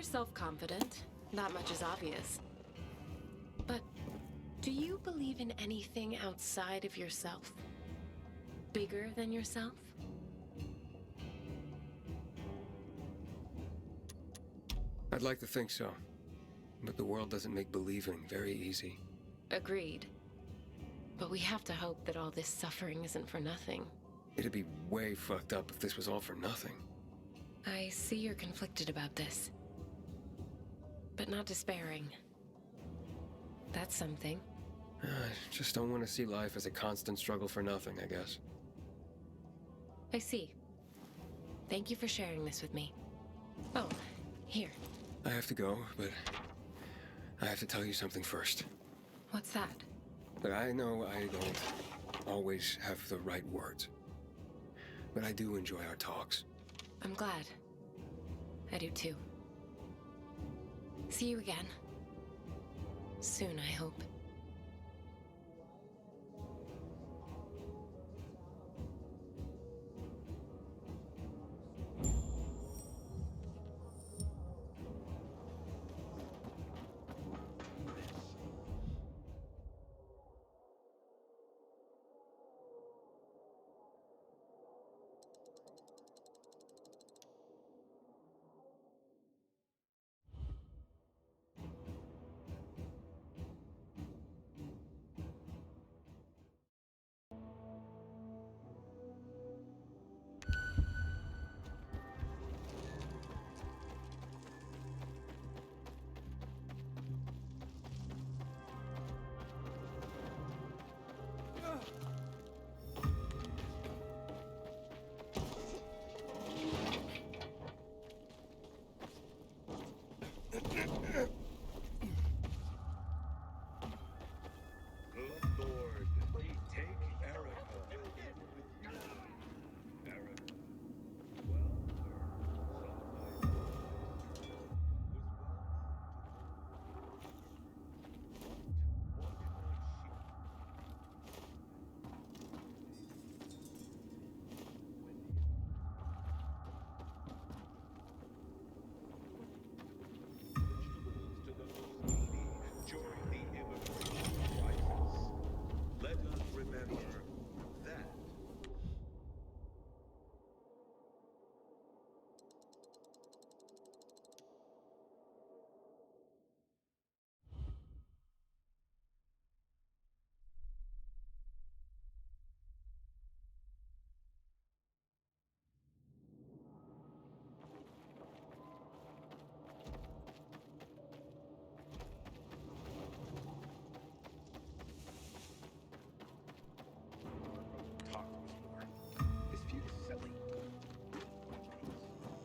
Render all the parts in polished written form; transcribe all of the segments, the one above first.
you're self-confident. That much is obvious. But do you believe in anything outside of yourself? Bigger than yourself? I'd like to think so. But the world doesn't make believing very easy. Agreed. But we have to hope that all this suffering isn't for nothing. It'd be way fucked up if this was all for nothing. I see you're conflicted about this. But not despairing. That's something. I just don't want to see life as a constant struggle for nothing, I guess. I see. Thank you for sharing this with me. Oh, here. I have to go, but I have to tell you something first. What's that? But I know I don't always have the right words. But I do enjoy our talks. I'm glad. I do too. See you again. Soon, I hope.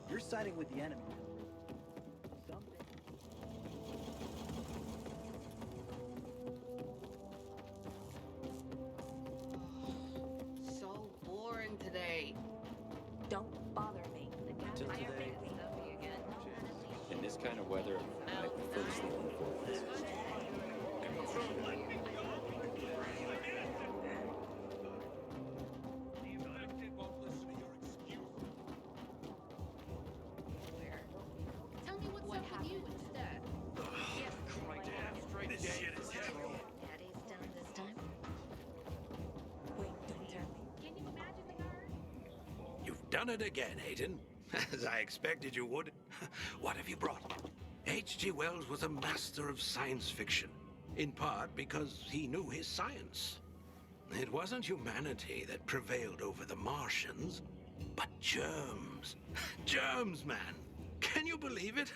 You're siding with the enemy. So boring today. Don't bother me. Till today. In this kind of weather, I prefer sleeping quarters. Tell me what's up with you instead. This shit is heavy. Daddy's done this time. Wait, don't tell me. Can you imagine the guard? You've done it again, Hayden. As I expected you would. What have you brought? H.G. Wells was a master of science fiction, in part because he knew his science. It wasn't humanity that prevailed over the Martians, but germs. Germs, man. Can you believe it?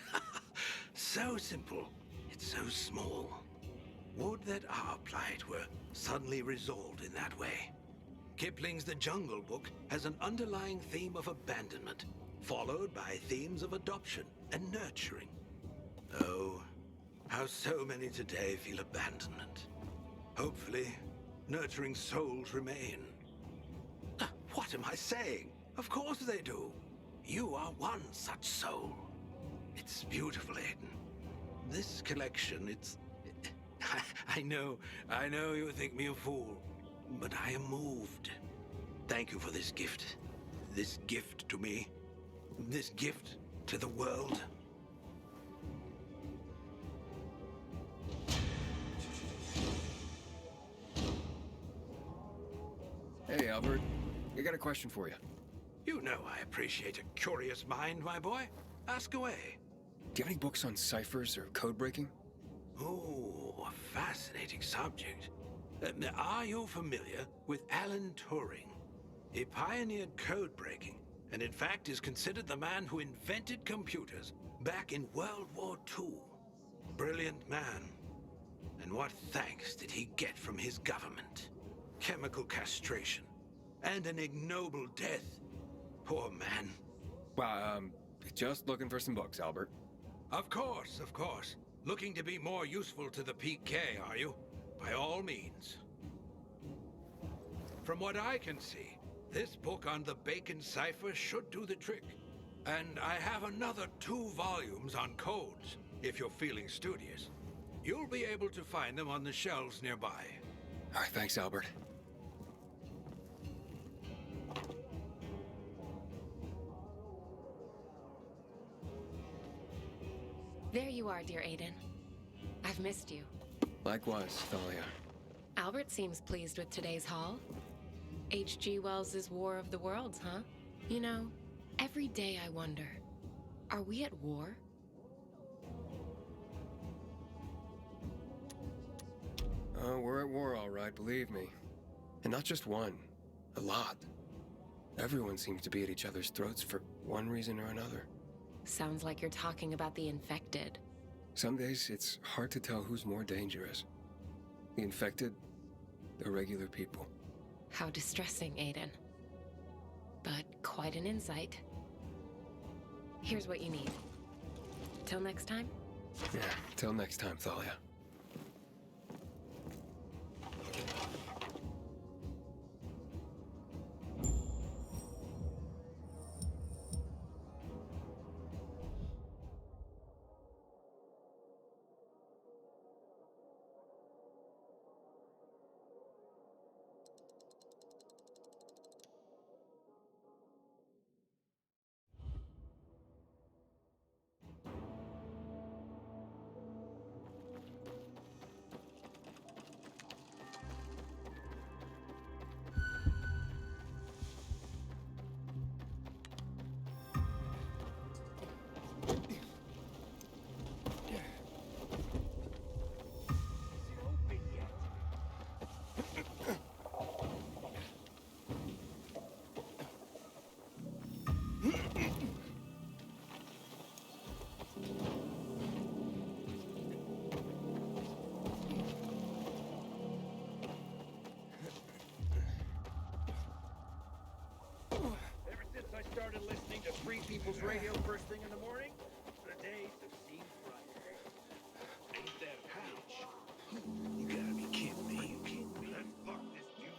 So simple, it's so small. Would that our plight were suddenly resolved in that way. Kipling's The Jungle Book has an underlying theme of abandonment, followed by themes of adoption and nurturing. Oh, how so many today feel abandonment. Hopefully, nurturing souls remain. What am I saying? Of course they do. You are one such soul. It's beautiful, Aiden. This collection, it's... I know you think me a fool, but I am moved. Thank you for this gift. This gift to me. This gift to the world. Hey, Albert. I got a question for you. You know I appreciate a curious mind, my boy. Ask away. Do you have any books on ciphers or code breaking? Oh, a fascinating subject. Are you familiar with Alan Turing? He pioneered code breaking, and in fact is considered the man who invented computers back in World War II. Brilliant man. And what thanks did he get from his government? Chemical castration and an ignoble death. Poor man. Well, just looking for some books, Albert. Of course, of course. Looking to be more useful to the PK, are you? By all means. From what I can see, this book on the Bacon cipher should do the trick. And I have another 2 volumes on codes, if you're feeling studious. You'll be able to find them on the shelves nearby. All right, thanks, Albert. There you are, dear Aiden. I've missed you. Likewise, Thalia. Albert seems pleased with today's haul. H.G. Wells' War of the Worlds, huh? You know, every day I wonder, are we at war? We're at war, all right, believe me. And not just one. A lot. Everyone seems to be at each other's throats for one reason or another. Sounds like you're talking about the infected. Some days, it's hard to tell who's more dangerous. The infected, or regular people. How distressing, Aiden. But quite an insight. Here's what you need. Till next time? Yeah, till next time, Thalia. Ever since I started listening to Free People's Radio first thing in the morning, the days have seemed brighter. Ain't that a pouch? You gotta be kidding me. Let's fuck this dude.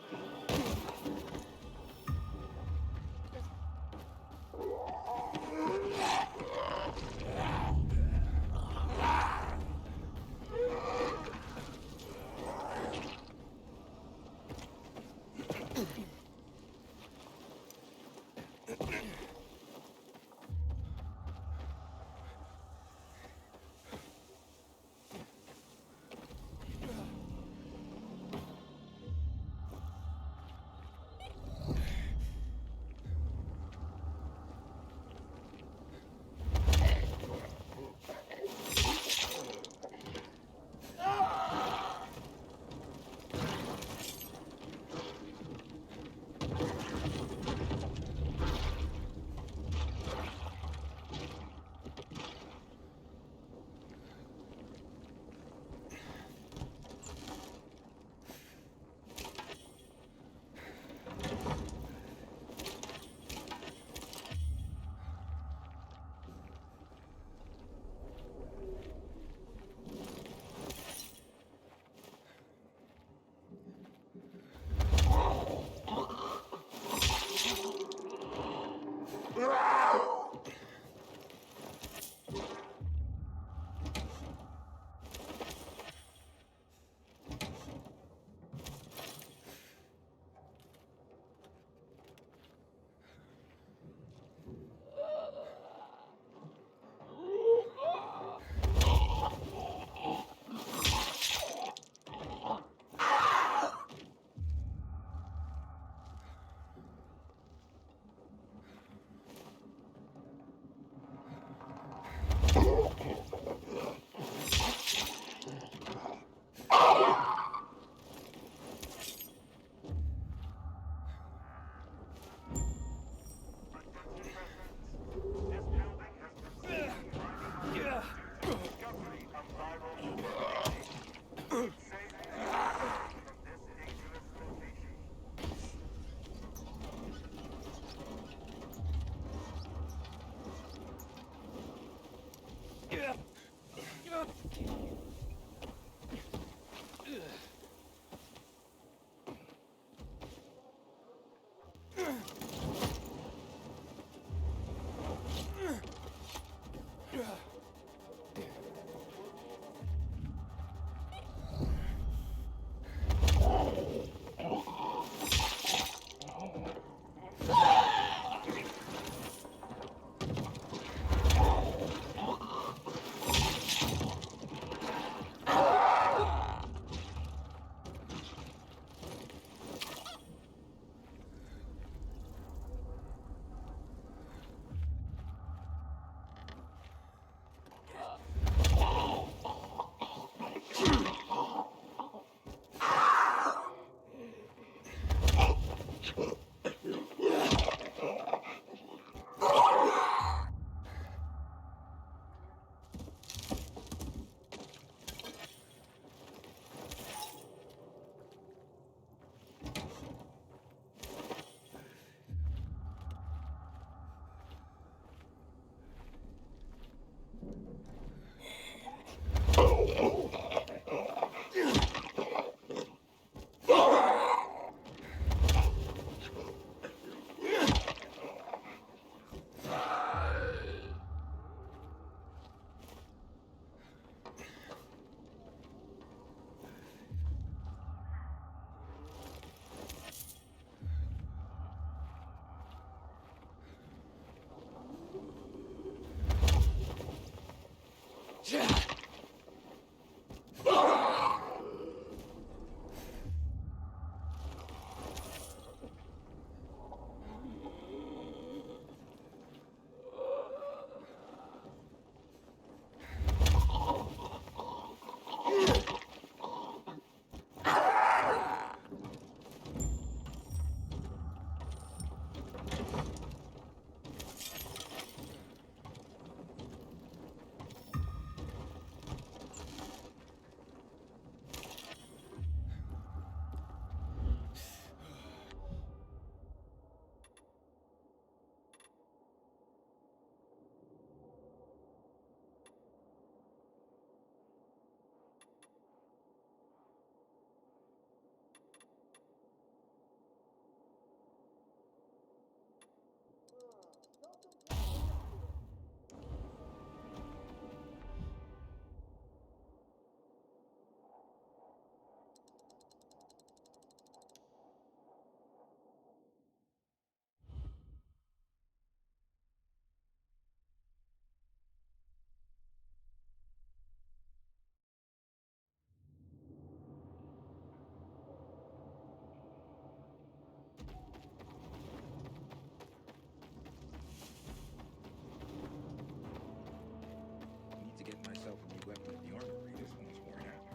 Need to get myself a new weapon at the armory. This one's worn out.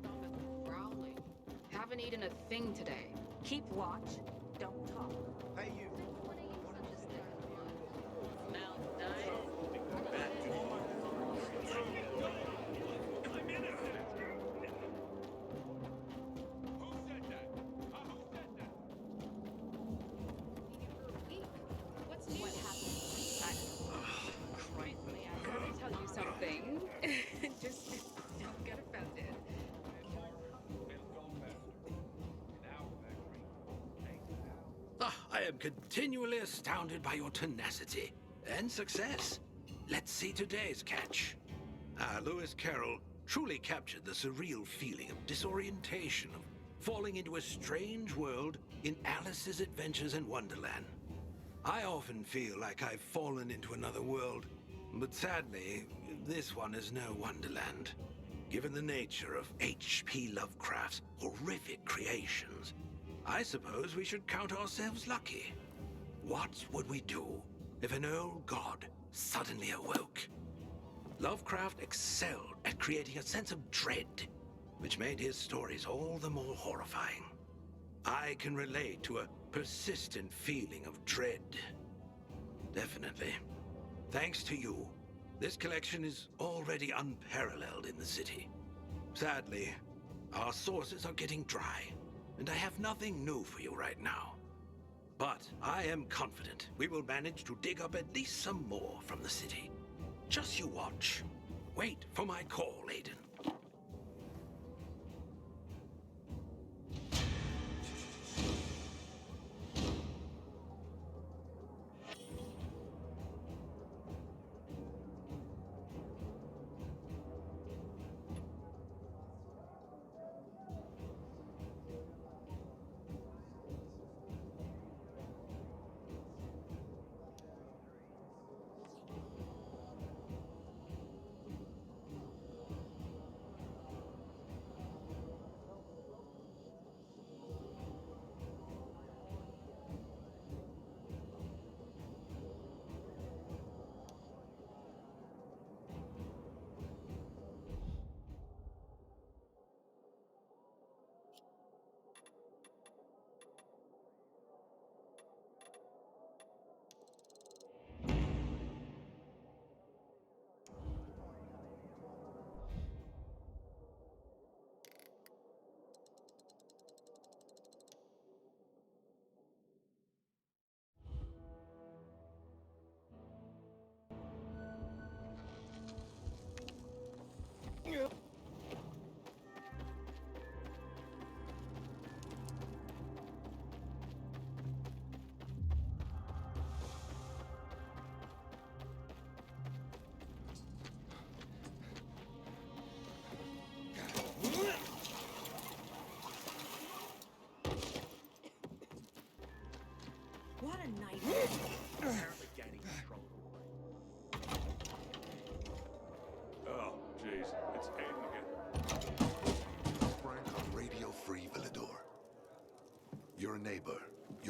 Stomach growling. Haven't eaten a thing today. Keep watch. Don't talk. Hey, you. What's new? What happened? Christ, man, I gotta tell you something. Just don't get offended. I am continually astounded by your tenacity and success. Let's see today's catch. Lewis Carroll truly captured the surreal feeling of disorientation, of falling into a strange world in Alice's Adventures in Wonderland. I often feel like I've fallen into another world, but sadly, this one is no Wonderland. Given the nature of H.P. Lovecraft's horrific creations, I suppose we should count ourselves lucky. What would we do if an old god suddenly awoke? Lovecraft excelled at creating a sense of dread, which made his stories all the more horrifying. I can relate to a persistent feeling of dread. Definitely. Thanks to you, this collection is already unparalleled in the city. Sadly, our sources are getting dry, and I have nothing new for you right now. But I am confident we will manage to dig up at least some more from the city. Just you watch. Wait for my call, Aiden.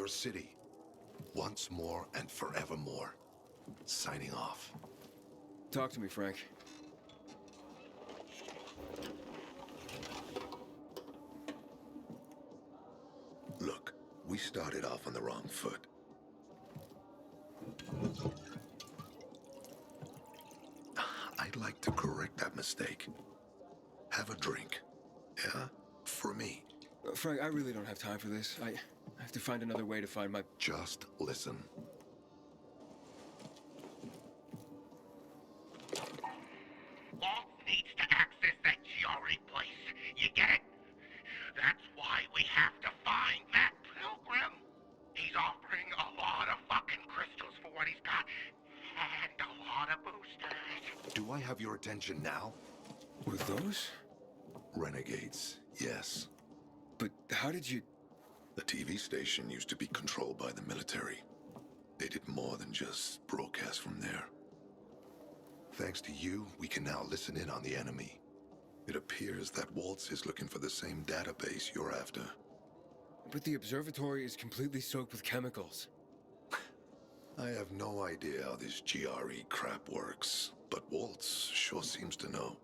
your city. Once more and forevermore. Signing off. Talk to me, Frank. Look, we started off on the wrong foot. I'd like to correct that mistake. Have a drink. Yeah? For me. Frank, I really don't have time for this. I have to find another way to find my... Just listen. Walt needs to access that GRE place. You get it? That's why we have to find that pilgrim. He's offering a lot of fucking crystals for what he's got, and a lot of boosters. Do I have your attention now? With those? Renegades, yes. But how did you... The TV station used to be controlled by the military. They did more than just broadcast from there. Thanks to you, we can now listen in on the enemy. It appears that Waltz is looking for the same database you're after. But the observatory is completely soaked with chemicals. I have no idea how this GRE crap works, but Waltz sure seems to know.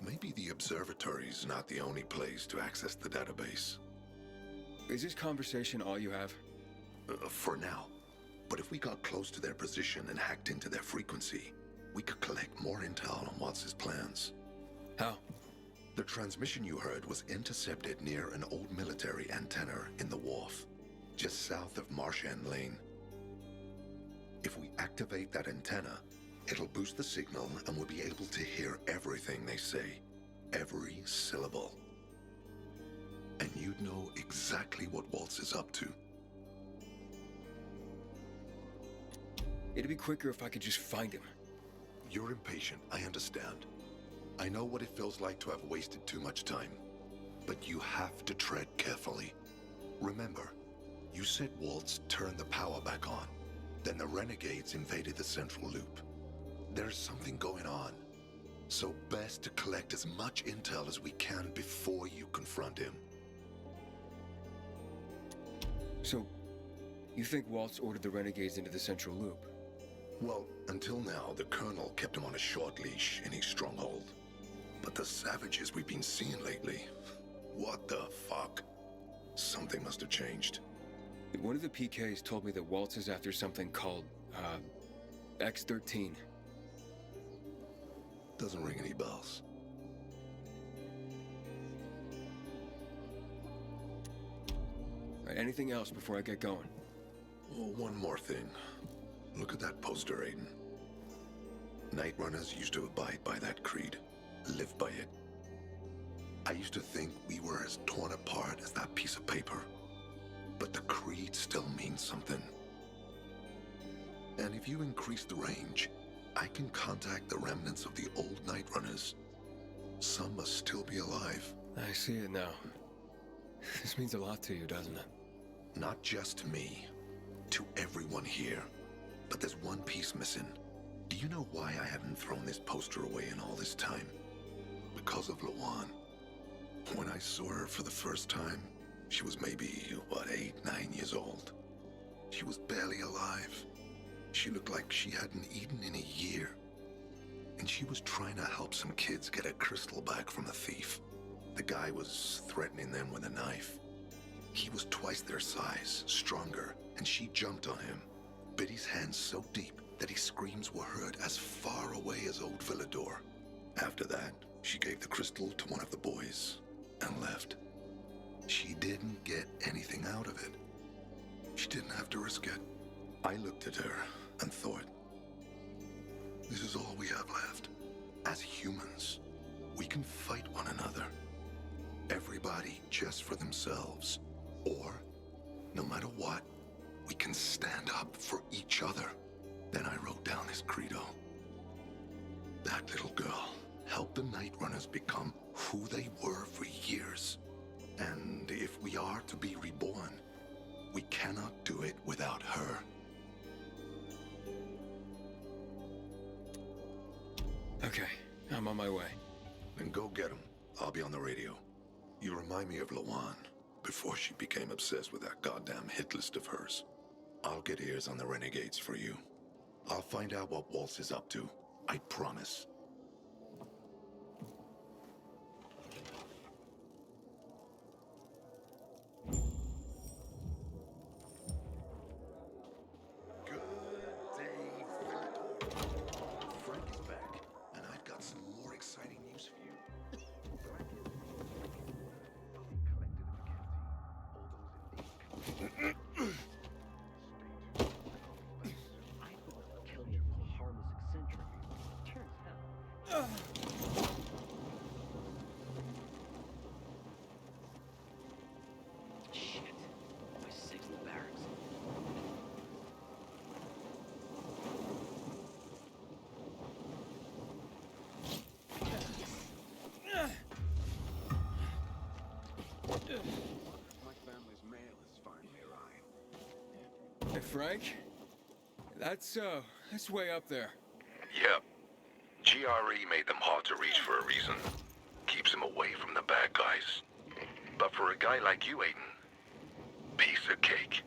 Maybe the observatory's not the only place to access the database. Is this conversation all you have? For now. But if we got close to their position and hacked into their frequency, we could collect more intel on Waltz's plans. How? The transmission you heard was intercepted near an old military antenna in the wharf, just south of Marchand Lane. If we activate that antenna, it'll boost the signal and we'll be able to hear everything they say. Every syllable. And you'd know exactly what Waltz is up to. It'd be quicker if I could just find him. You're impatient, I understand. I know what it feels like to have wasted too much time. But you have to tread carefully. Remember, you said Waltz turned the power back on. Then the renegades invaded the central loop. There's something going on. So best to collect as much intel as we can before you confront him. So, you think Waltz ordered the renegades into the central loop? Well, until now, the Colonel kept him on a short leash in his stronghold. But the savages we've been seeing lately, what the fuck? Something must have changed. One of the PKs told me that Waltz is after something called, X-13. Doesn't ring any bells. All right, anything else before I get going? Oh, one more thing. Look at that poster, Aiden. Night Runners used to abide by that creed. Live by it. I used to think we were as torn apart as that piece of paper. But the creed still means something. And if you increase the range, I can contact the remnants of the old Night Runners. Some must still be alive. I see it now. This means a lot to you, doesn't it? Not just to me. To everyone here. But there's one piece missing. Do you know why I haven't thrown this poster away in all this time? Because of Lawan. When I saw her for the first time, she was maybe, 8, 9 years old. She was barely alive. She looked like she hadn't eaten in a year. And she was trying to help some kids get a crystal back from a thief. The guy was threatening them with a knife. He was twice their size, stronger, and she jumped on him. Bit his hands so deep that his screams were heard as far away as Old Villador. After that, she gave the crystal to one of the boys and left. She didn't get anything out of it. She didn't have to risk it. I looked at her and thought, this is all we have left. As humans, we can fight one another. Everybody just for themselves. Or, no matter what, we can stand up for each other. Then I wrote down this credo. That little girl helped the Night Runners become who they were for years. And if we are to be reborn, we cannot do it without her. Okay, I'm on my way. Then go get him. I'll be on the radio. You remind me of Lawan. before she became obsessed with that goddamn hit list of hers. I'll get ears on the renegades for you. I'll find out what Waltz is up to. I promise. Good day, Venator. Frank is back, and I've got some more exciting news for you. Shit. My signal barracks. My family's mail has finally arrived. Hey, Frank? That's way up there. Yep. GRE made them hard to reach for a reason. Keeps them away from the bad guys. But for a guy like you, Aiden, piece of cake.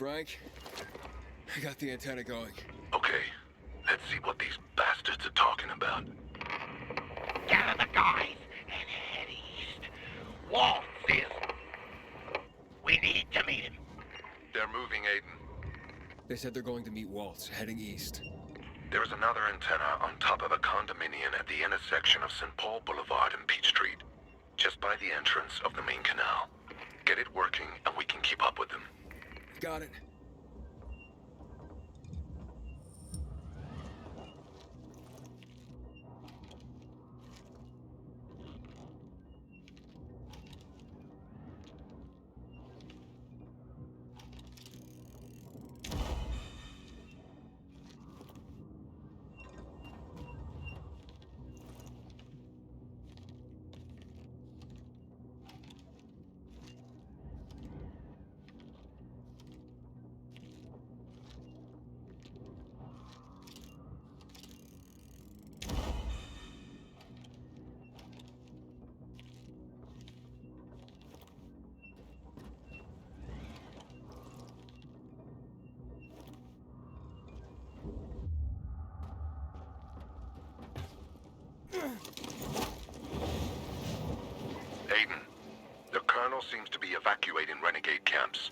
Frank, I got the antenna going. Okay, let's see what these bastards are talking about. Gather the guys and head east. Waltz is... We need to meet him. They're moving, Aiden. They said they're going to meet Waltz, heading east. There is another antenna on top of a condominium at the intersection of St. Paul Boulevard and Peach Street, just by the entrance of the main canal. Get it working and we can keep up with them. Got it. Aiden, the Colonel seems to be evacuating renegade camps.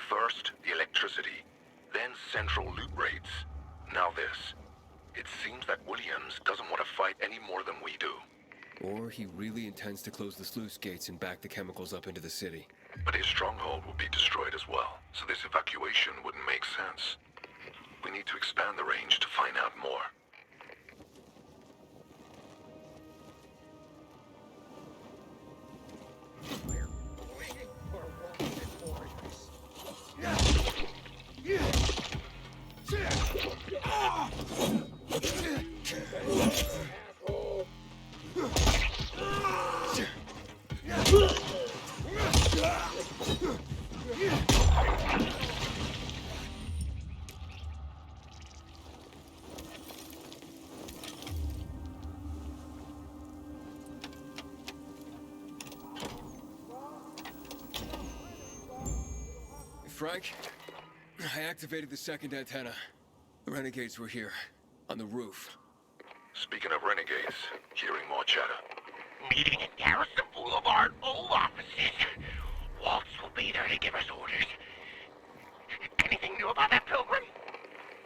First, the electricity, then central loot raids. Now this. It seems that Williams doesn't want to fight any more than we do. Or he really intends to close the sluice gates and back the chemicals up into the city. But his stronghold will be destroyed as well, so this evacuation wouldn't make sense. We need to expand the range to find out more. Frank, I activated the second antenna. The renegades were here, on the roof. Speaking of renegades, hearing more chatter. Meeting in Garrison Boulevard, old offices. Waltz will be there to give us orders. Anything new about that pilgrim?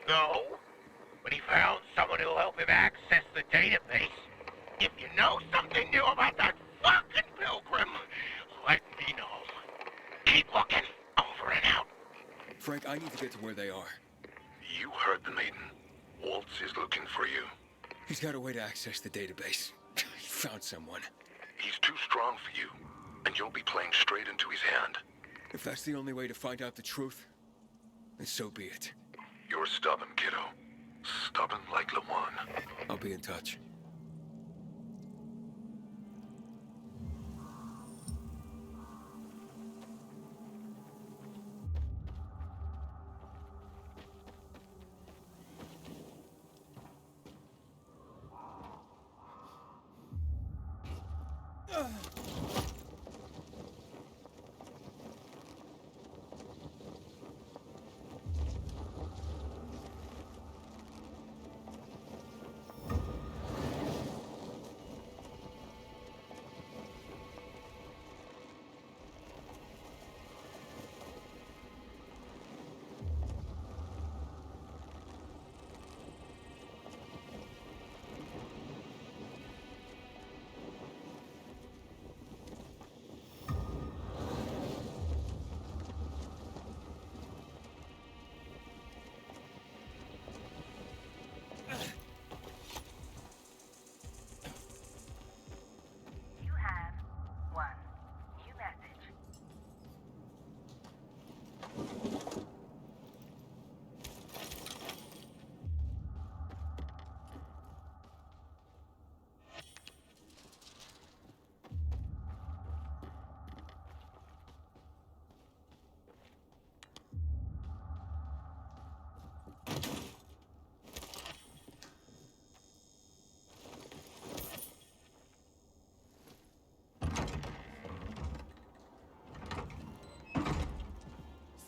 No, but he found someone who'll help him access the database. If you know something new about that fucking pilgrim, let me know. Keep looking. Over and out. Frank, I need to get to where they are. You heard the maiden. Waltz is looking for you. He's got a way to access the database. He found someone. He's too strong for you, and you'll be playing straight into his hand. If that's the only way to find out the truth, then so be it. You're stubborn, kiddo. Stubborn like Lawan. I'll be in touch.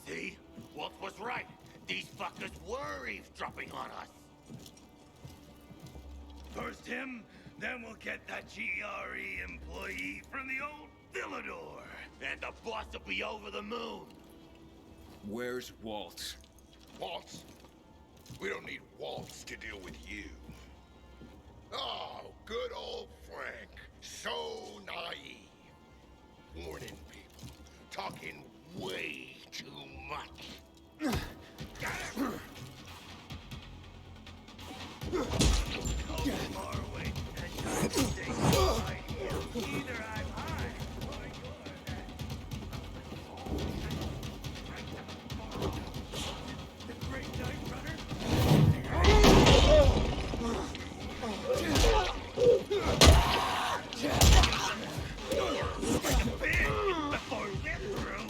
See? Wolf was right. These fuckers were eavesdropping on us. First him, then we'll get that GRE employee from the old Villador. And the boss will be over the moon. Where's Waltz? Waltz? We don't need Waltz to deal with you. Oh, good old Frank. So naive. Warning people. Talking way too much. Got him! Far away and try to stay right here. Either I'm high or you're the Great Night Runner. Like a pig before we're through.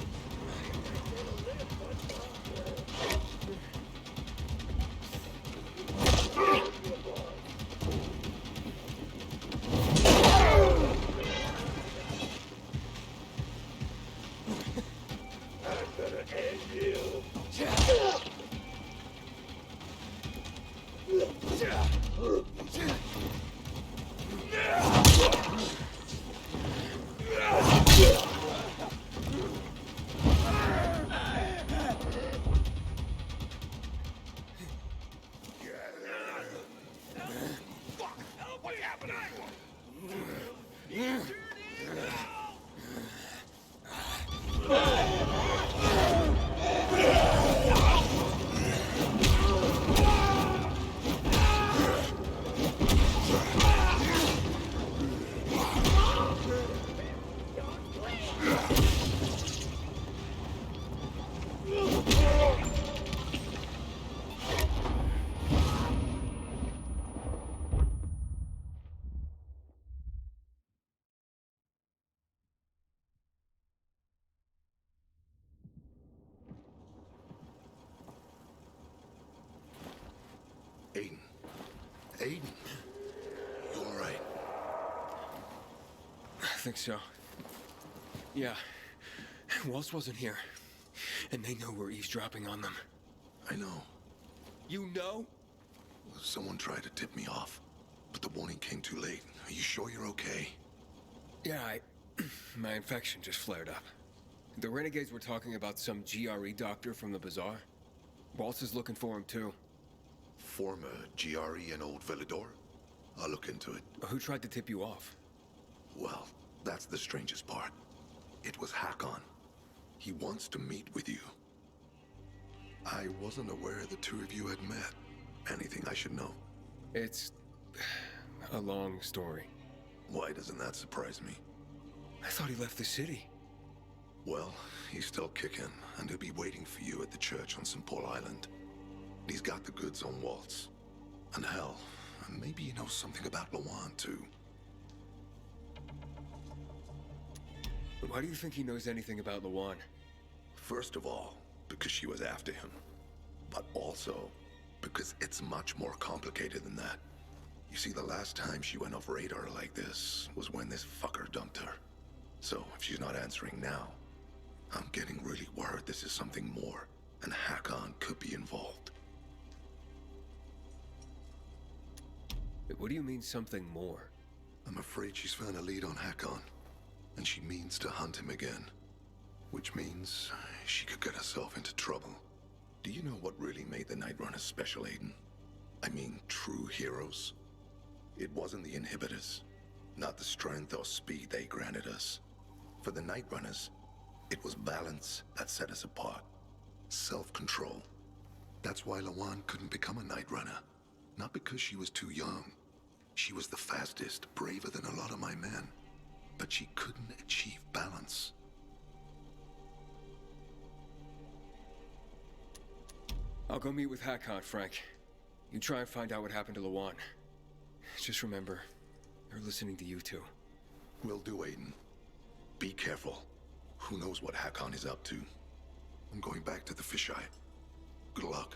Aiden. Aiden. You all right? I think so. Yeah. Waltz wasn't here. And they know we're eavesdropping on them. I know. You know? Someone tried to tip me off, but the warning came too late. Are you sure you're okay? Yeah, my infection just flared up. The renegades were talking about some GRE doctor from the bazaar. Waltz is looking for him, too. Former GRE in Old Villador? I'll look into it. Who tried to tip you off? Well, that's the strangest part. It was Hakon. He wants to meet with you. I wasn't aware the two of you had met. Anything I should know? It's a long story. Why doesn't that surprise me? I thought he left the city. Well, he's still kicking, and he'll be waiting for you at the church on St. Paul Island. He's got the goods on Waltz. And hell, maybe he knows something about Lawan, too. Why do you think he knows anything about Lawan? First of all, because she was after him. But also, because it's much more complicated than that. You see, the last time she went off radar like this was when this fucker dumped her. So, if she's not answering now, I'm getting really worried this is something more, and Hakon could be involved. What do you mean, something more? I'm afraid she's found a lead on Hakon, and she means to hunt him again. Which means she could get herself into trouble. Do you know what really made the Night Runners special, Aiden? I mean, true heroes? It wasn't the inhibitors, not the strength or speed they granted us. For the Night Runners, it was balance that set us apart. Self-control. That's why Lawan couldn't become a Night Runner. Not because she was too young. She was the fastest, braver than a lot of my men. But she couldn't achieve balance. I'll go meet with Hakon, Frank. You try and find out what happened to Lawan. Just remember, they're listening to you two. Will do, Aiden. Be careful. Who knows what Hakon is up to? I'm going back to the fisheye. Good luck.